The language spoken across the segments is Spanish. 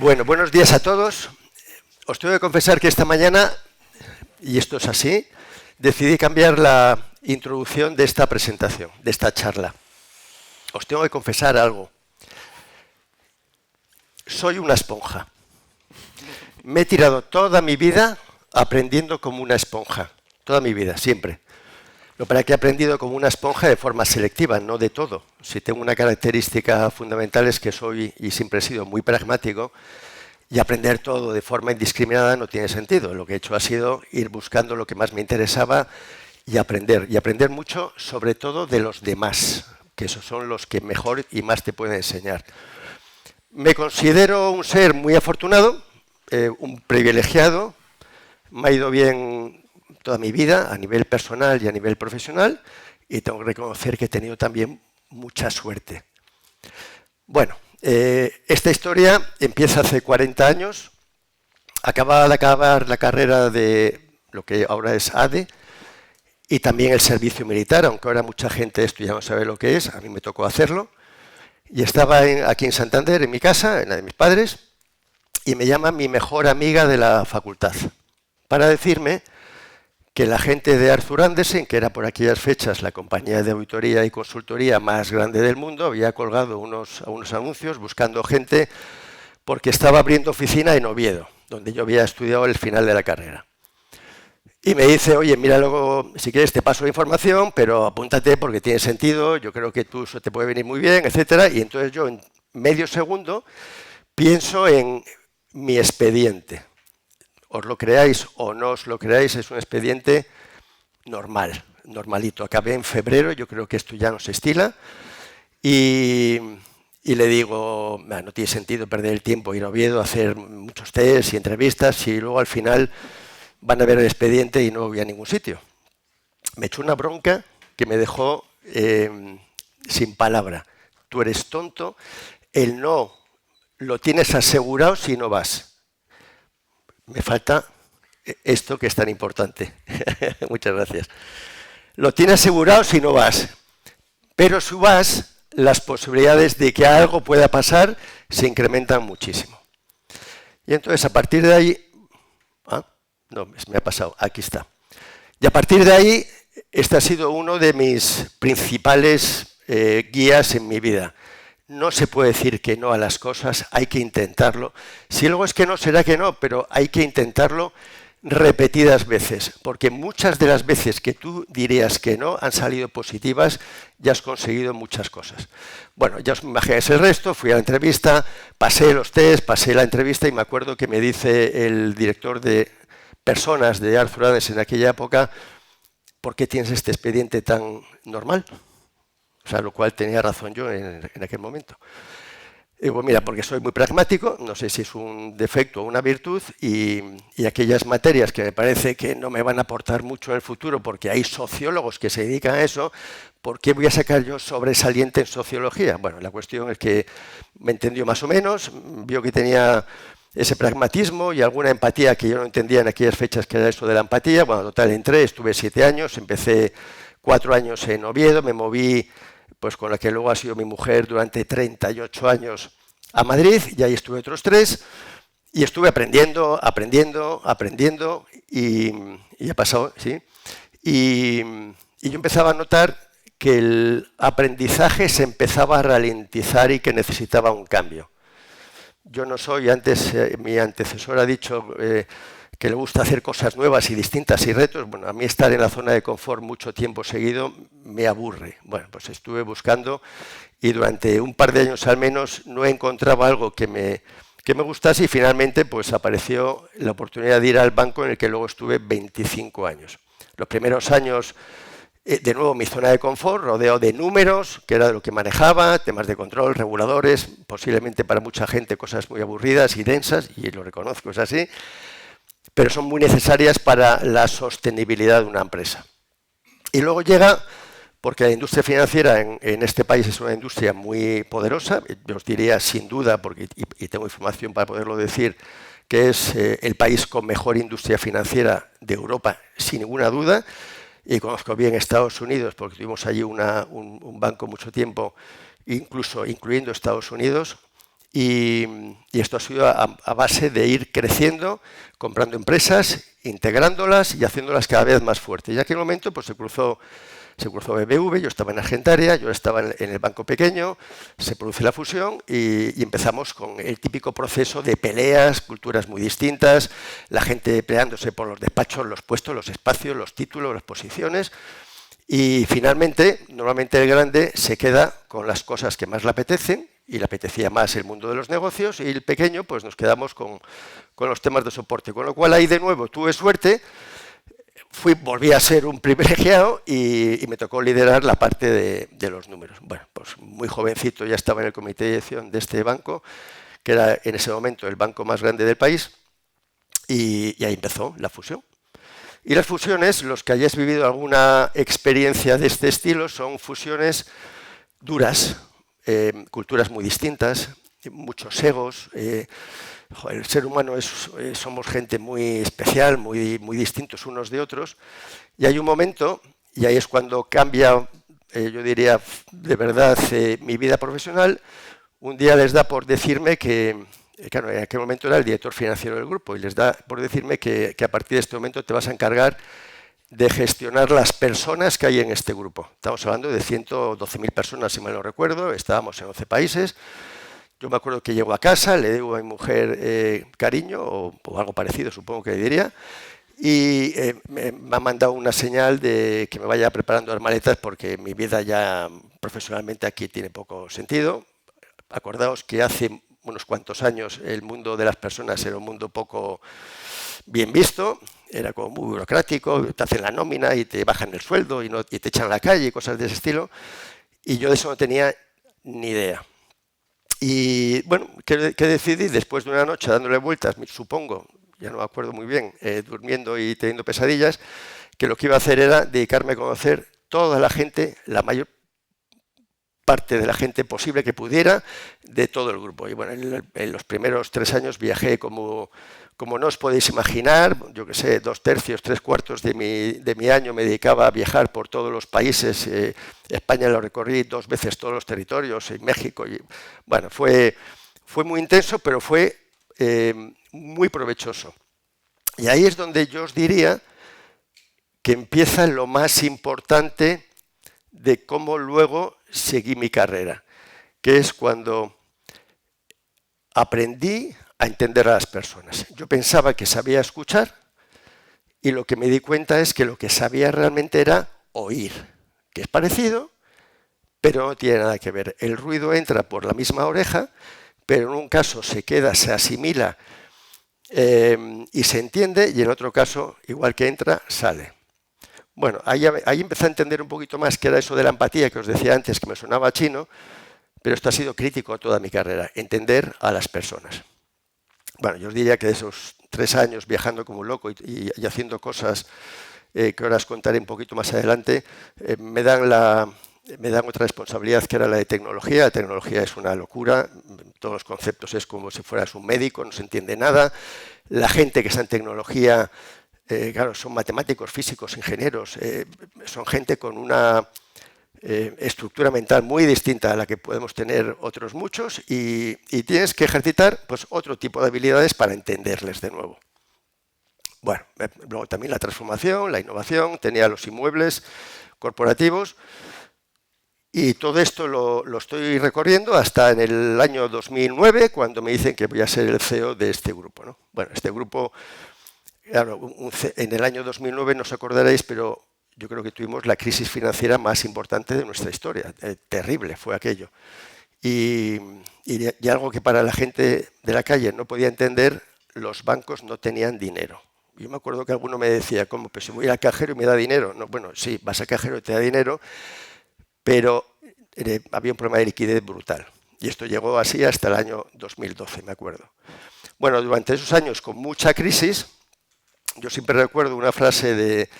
Bueno, buenos días a todos. Os tengo que confesar que esta mañana, y esto es así, decidí cambiar la introducción de esta presentación, de esta charla. Os tengo que confesar algo. Soy una esponja. Me he tirado toda mi vida aprendiendo como una esponja. Toda mi vida, siempre. Lo para que he aprendido como una esponja de forma selectiva, no de todo. Si tengo una característica fundamental es que soy y siempre he sido muy pragmático, y aprender todo de forma indiscriminada no tiene sentido. Lo que he hecho ha sido ir buscando lo que más me interesaba y aprender mucho, sobre todo de los demás, que esos son los que mejor y más te pueden enseñar. Me considero un ser muy afortunado, un privilegiado. Me ha ido bien toda mi vida a nivel personal y a nivel profesional, y tengo que reconocer que he tenido también mucha suerte. Bueno, esta historia empieza hace 40 años. Acababa de acabar la carrera de lo que ahora es ADE y también el servicio militar, aunque ahora mucha gente esto ya no sabe lo que es, a mí me tocó hacerlo. Y estaba aquí en Santander, en mi casa, en la de mis padres, y me llama mi mejor amiga de la facultad para decirme que la gente de Arthur Andersen, que era por aquellas fechas la compañía de auditoría y consultoría más grande del mundo, había colgado unos anuncios buscando gente porque estaba abriendo oficina en Oviedo, donde yo había estudiado el final de la carrera. Y me dice, oye, mira, luego, si quieres te paso la información, pero apúntate porque tiene sentido, yo creo que tú eso te puede venir muy bien, etcétera. Y entonces yo en medio segundo pienso en mi expediente. Os lo creáis o no os lo creáis, es un expediente normal, normalito. Acabé en febrero, yo creo que esto ya no se estila. Y le digo, no tiene sentido perder el tiempo, ir a Oviedo, hacer muchos tests y entrevistas, y luego al final van a ver el expediente y no voy a ningún sitio. Me echó una bronca que me dejó sin palabra. Tú eres tonto, el no lo tienes asegurado si no vas. Me falta esto que es tan importante. Muchas gracias. Lo tienes asegurado si no vas, pero si vas, las posibilidades de que algo pueda pasar se incrementan muchísimo. Y entonces, a partir de ahí... no, me ha pasado, aquí está. Y a partir de ahí, este ha sido uno de mis principales guías en mi vida. No se puede decir que no a las cosas, hay que intentarlo. Si luego es que no, será que no, pero hay que intentarlo repetidas veces, porque muchas de las veces que tú dirías que no han salido positivas y has conseguido muchas cosas. Bueno, ya os imagináis el resto, fui a la entrevista, pasé los test, pasé la entrevista y me acuerdo que me dice el director de personas de Arthur Andersen en aquella época, ¿por qué tienes este expediente tan normal? O sea, lo cual tenía razón yo en aquel momento. Digo, mira, porque soy muy pragmático, no sé si es un defecto o una virtud, y aquellas materias que me parece que no me van a aportar mucho en el futuro, porque hay sociólogos que se dedican a eso, ¿por qué voy a sacar yo sobresaliente en sociología? Bueno, la cuestión es que me entendió más o menos, vio que tenía ese pragmatismo y alguna empatía que yo no entendía en aquellas fechas, que era eso de la empatía. Bueno, total, entré, estuve 7 años, empecé 4 años en Oviedo, me moví pues con la que luego ha sido mi mujer durante 38 años a Madrid, y ahí estuve otros 3, y estuve aprendiendo, y ha pasado, ¿sí? Y yo empezaba a notar que el aprendizaje se empezaba a ralentizar y que necesitaba un cambio. Yo no soy, antes mi antecesor ha dicho que le gusta hacer cosas nuevas y distintas y retos. Bueno, a mí estar en la zona de confort mucho tiempo seguido me aburre. Bueno, pues estuve buscando y durante un par de años al menos no encontraba algo que me gustase, y finalmente pues apareció la oportunidad de ir al banco en el que luego estuve 25 años. Los primeros años, de nuevo, mi zona de confort, rodeado de números, que era de lo que manejaba, temas de control, reguladores, posiblemente para mucha gente cosas muy aburridas y densas, y lo reconozco, es así, pero son muy necesarias para la sostenibilidad de una empresa. Y luego llega, porque la industria financiera en este país es una industria muy poderosa, yo os diría sin duda, porque, y tengo información para poderlo decir, que es el país con mejor industria financiera de Europa, sin ninguna duda, y conozco bien Estados Unidos, porque tuvimos allí un banco mucho tiempo, incluso incluyendo Estados Unidos, Y esto ha sido a base de ir creciendo, comprando empresas, integrándolas y haciéndolas cada vez más fuertes. Y en aquel momento pues, se cruzó BBV, yo estaba en Argentaria, yo estaba en el banco pequeño, se produce la fusión y empezamos con el típico proceso de peleas, culturas muy distintas, la gente peleándose por los despachos, los puestos, los espacios, los títulos, las posiciones. Y finalmente, normalmente el grande se queda con las cosas que más le apetecen y le apetecía más el mundo de los negocios, y el pequeño pues nos quedamos con los temas de soporte. Con lo cual ahí de nuevo tuve suerte, volví a ser un privilegiado y me tocó liderar la parte de los números. Bueno, pues muy jovencito ya estaba en el comité de dirección de este banco, que era en ese momento el banco más grande del país, y ahí empezó la fusión. Y las fusiones, los que hayáis vivido alguna experiencia de este estilo, son fusiones duras, culturas muy distintas, muchos egos. El ser humano somos gente muy especial, muy distintos unos de otros. Y hay un momento, y ahí es cuando cambia, yo diría, de verdad, mi vida profesional. Un día les da por decirme que, claro, en aquel momento era el director financiero del grupo, y les da por decirme que a partir de este momento te vas a encargar de gestionar las personas que hay en este grupo. Estamos hablando de 112.000 personas, si mal no recuerdo, estábamos en 11 países. Yo me acuerdo que llego a casa, le digo a mi mujer cariño, o algo parecido, supongo que le diría, y me ha mandado una señal de que me vaya preparando las maletas porque mi vida ya profesionalmente aquí tiene poco sentido. Acordaos que hace unos cuantos años el mundo de las personas era un mundo poco bien visto, era como muy burocrático, te hacen la nómina y te bajan el sueldo y te echan a la calle y cosas de ese estilo, y yo de eso no tenía ni idea. Y bueno, ¿qué decidí? Después de una noche dándole vueltas, supongo, ya no me acuerdo muy bien, durmiendo y teniendo pesadillas, que lo que iba a hacer era dedicarme a conocer toda la gente, la mayor parte de la gente posible que pudiera, de todo el grupo. Y bueno, en los primeros 3 años viajé como no os podéis imaginar, yo que sé, 2/3, 3/4 de mi año me dedicaba a viajar por todos los países. España lo recorrí 2 veces todos los territorios, en México. Y, bueno, fue muy intenso, pero fue muy provechoso. Y ahí es donde yo os diría que empieza lo más importante de cómo luego seguí mi carrera, que es cuando aprendí a entender a las personas. Yo pensaba que sabía escuchar, y lo que me di cuenta es que lo que sabía realmente era oír, que es parecido, pero no tiene nada que ver. El ruido entra por la misma oreja, pero en un caso se queda, se asimila y se entiende, y en otro caso, igual que entra, sale. Bueno, ahí empecé a entender un poquito más qué era eso de la empatía que os decía antes, que me sonaba chino, pero esto ha sido crítico toda mi carrera, entender a las personas. Bueno, yo os diría que de esos 3 años viajando como un loco y haciendo cosas que ahora os contaré un poquito más adelante, me dan otra responsabilidad, que era la de tecnología. La tecnología es una locura, todos los conceptos es como si fueras un médico, no se entiende nada. La gente que está en tecnología, claro, son matemáticos, físicos, ingenieros, son gente con una estructura mental muy distinta a la que podemos tener otros muchos, y tienes que ejercitar pues, otro tipo de habilidades para entenderles de nuevo. Bueno, luego también la transformación, la innovación, tenía los inmuebles corporativos, y todo esto lo estoy recorriendo hasta en el año 2009, cuando me dicen que voy a ser el CEO de este grupo, ¿no? Bueno, este grupo, claro, en el año 2009 no os acordaréis, pero yo creo que tuvimos la crisis financiera más importante de nuestra historia. Terrible fue aquello. Y algo que para la gente de la calle no podía entender, los bancos no tenían dinero. Yo me acuerdo que alguno me decía, ¿cómo? Pues si voy al cajero y me da dinero. No, bueno, sí, vas al cajero y te da dinero, pero había un problema de liquidez brutal. Y esto llegó así hasta el año 2012, me acuerdo. Bueno, durante esos años con mucha crisis, yo siempre recuerdo una frase de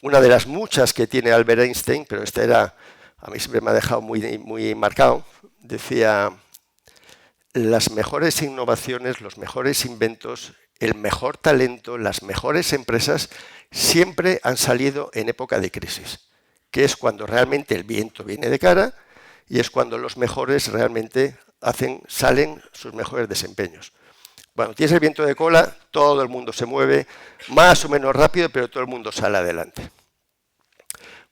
una de las muchas que tiene Albert Einstein, pero esta a mí siempre me ha dejado muy marcado. Decía, las mejores innovaciones, los mejores inventos, el mejor talento, las mejores empresas siempre han salido en época de crisis, que es cuando realmente el viento viene de cara y es cuando los mejores realmente salen sus mejores desempeños. Cuando tienes el viento de cola, todo el mundo se mueve más o menos rápido, pero todo el mundo sale adelante.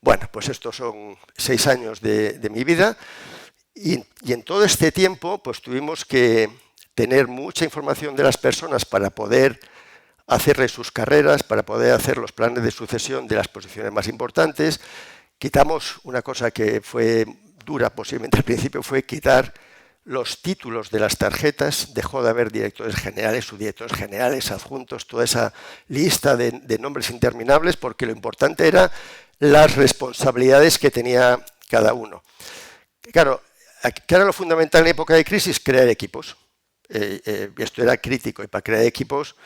Bueno, pues estos son 6 años de mi vida y en todo este tiempo pues tuvimos que tener mucha información de las personas para poder hacerles sus carreras, para poder hacer los planes de sucesión de las posiciones más importantes. Quitamos una cosa que fue dura posiblemente al principio, fue quitar los títulos de las tarjetas. Dejó de haber directores generales, subdirectores generales, adjuntos, toda esa lista de nombres interminables, porque lo importante era las responsabilidades que tenía cada uno. Claro, ¿qué era lo fundamental en época de crisis? Crear equipos. Esto era crítico, y para crear equipos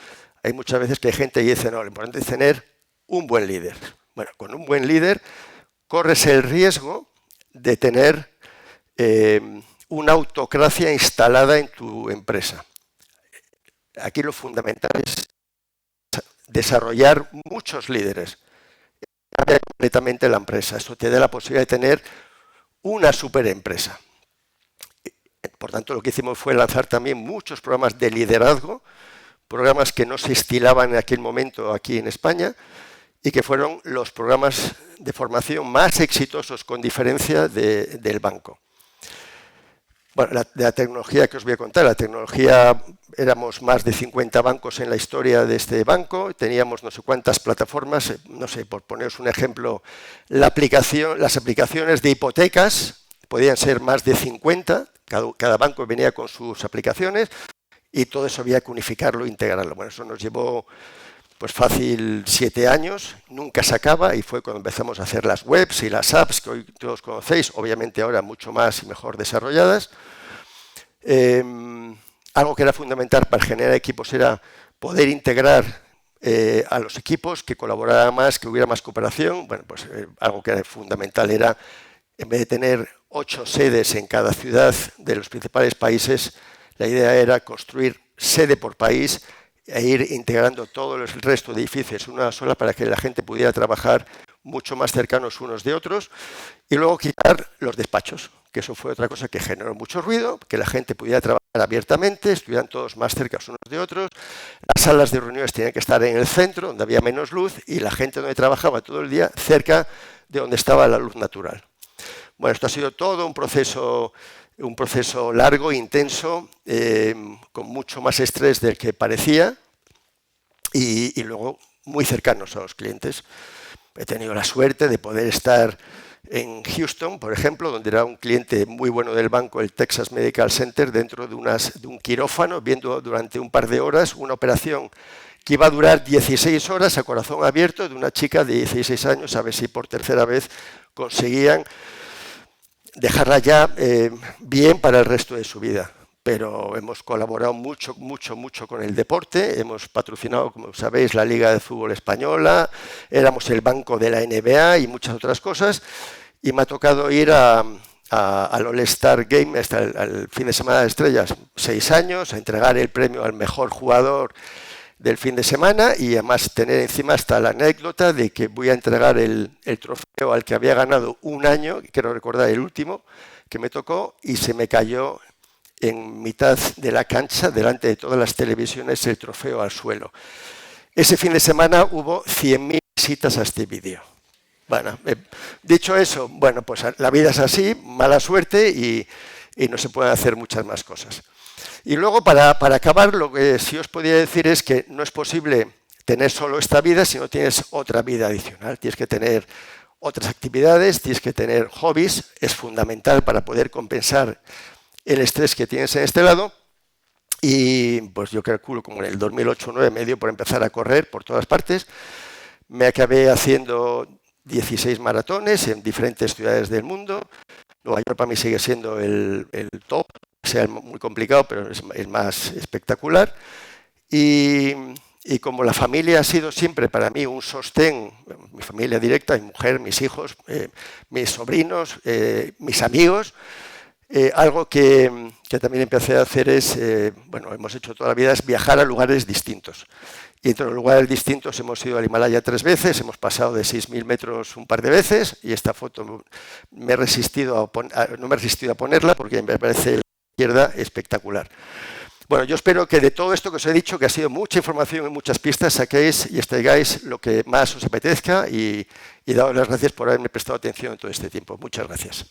hay muchas veces que hay gente que dice, no, lo importante es tener un buen líder. Bueno, con un buen líder corres el riesgo de tener una autocracia instalada en tu empresa. Aquí lo fundamental es desarrollar muchos líderes. Cambia completamente la empresa. Esto te da la posibilidad de tener una superempresa. Por tanto, lo que hicimos fue lanzar también muchos programas de liderazgo, programas que no se estilaban en aquel momento aquí en España y que fueron los programas de formación más exitosos con diferencia del banco. Bueno, la tecnología que os voy a contar, la tecnología, éramos más de 50 bancos en la historia de este banco, teníamos no sé cuántas plataformas, no sé, por poneros un ejemplo, las aplicaciones de hipotecas podían ser más de 50, cada banco venía con sus aplicaciones y todo eso había que unificarlo e integrarlo. Bueno, eso nos llevó pues fácil 7 años, nunca se acaba, y fue cuando empezamos a hacer las webs y las apps que hoy todos conocéis, obviamente ahora mucho más y mejor desarrolladas. Algo que era fundamental para generar equipos era poder integrar a los equipos, que colaboraran más, que hubiera más cooperación. Bueno, pues algo que era fundamental era, en vez de tener 8 sedes en cada ciudad de los principales países, la idea era construir sede por país e ir integrando todo el resto de edificios en una sola para que la gente pudiera trabajar mucho más cercanos unos de otros, y luego quitar los despachos, que eso fue otra cosa que generó mucho ruido, que la gente pudiera trabajar abiertamente, estuvieran todos más cerca unos de otros, las salas de reuniones tenían que estar en el centro, donde había menos luz, y la gente donde trabajaba todo el día cerca de donde estaba la luz natural. Bueno, esto ha sido todo un proceso largo, intenso, con mucho más estrés del que parecía y luego muy cercanos a los clientes. He tenido la suerte de poder estar en Houston, por ejemplo, donde era un cliente muy bueno del banco, el Texas Medical Center, dentro de un quirófano, viendo durante un par de horas una operación que iba a durar 16 horas a corazón abierto de una chica de 16 años, a ver si por tercera vez conseguían dejarla ya bien para el resto de su vida. Pero hemos colaborado mucho con el deporte, hemos patrocinado, como sabéis, la Liga de Fútbol Española, éramos el banco de la NBA y muchas otras cosas, y me ha tocado ir al All-Star Game, hasta el fin de semana de estrellas, 6 años, a entregar el premio al mejor jugador del fin de semana, y además tener encima hasta la anécdota de que voy a entregar el trofeo al que había ganado un año, quiero recordar el último que me tocó, y se me cayó en mitad de la cancha, delante de todas las televisiones, el trofeo al suelo. Ese fin de semana hubo 100.000 visitas a este vídeo. Bueno, dicho eso, bueno, pues la vida es así, mala suerte, y no se pueden hacer muchas más cosas. Y luego, para acabar, lo que sí os podría decir es que no es posible tener solo esta vida si no tienes otra vida adicional. Tienes que tener otras actividades, tienes que tener hobbies, es fundamental para poder compensar el estrés que tienes en este lado. Y pues yo calculo como en el 2008-2009 me dio por empezar a correr por todas partes. Me acabé haciendo 16 maratones en diferentes ciudades del mundo. Nueva York para mí sigue siendo el top, sea muy complicado, pero es más espectacular. Y como la familia ha sido siempre para mí un sostén, mi familia directa, mi mujer, mis hijos, mis sobrinos, mis amigos, algo que también empecé a hacer es, bueno, hemos hecho toda la vida, es viajar a lugares distintos. Y entre los lugares distintos hemos ido al Himalaya 3 veces, hemos pasado de 6.000 metros un par de veces, y esta foto no me he resistido a ponerla porque me parece izquierda espectacular. Bueno, yo espero que de todo esto que os he dicho, que ha sido mucha información y muchas pistas, saquéis y extraigáis lo que más os apetezca y daros las gracias por haberme prestado atención en todo este tiempo. Muchas gracias.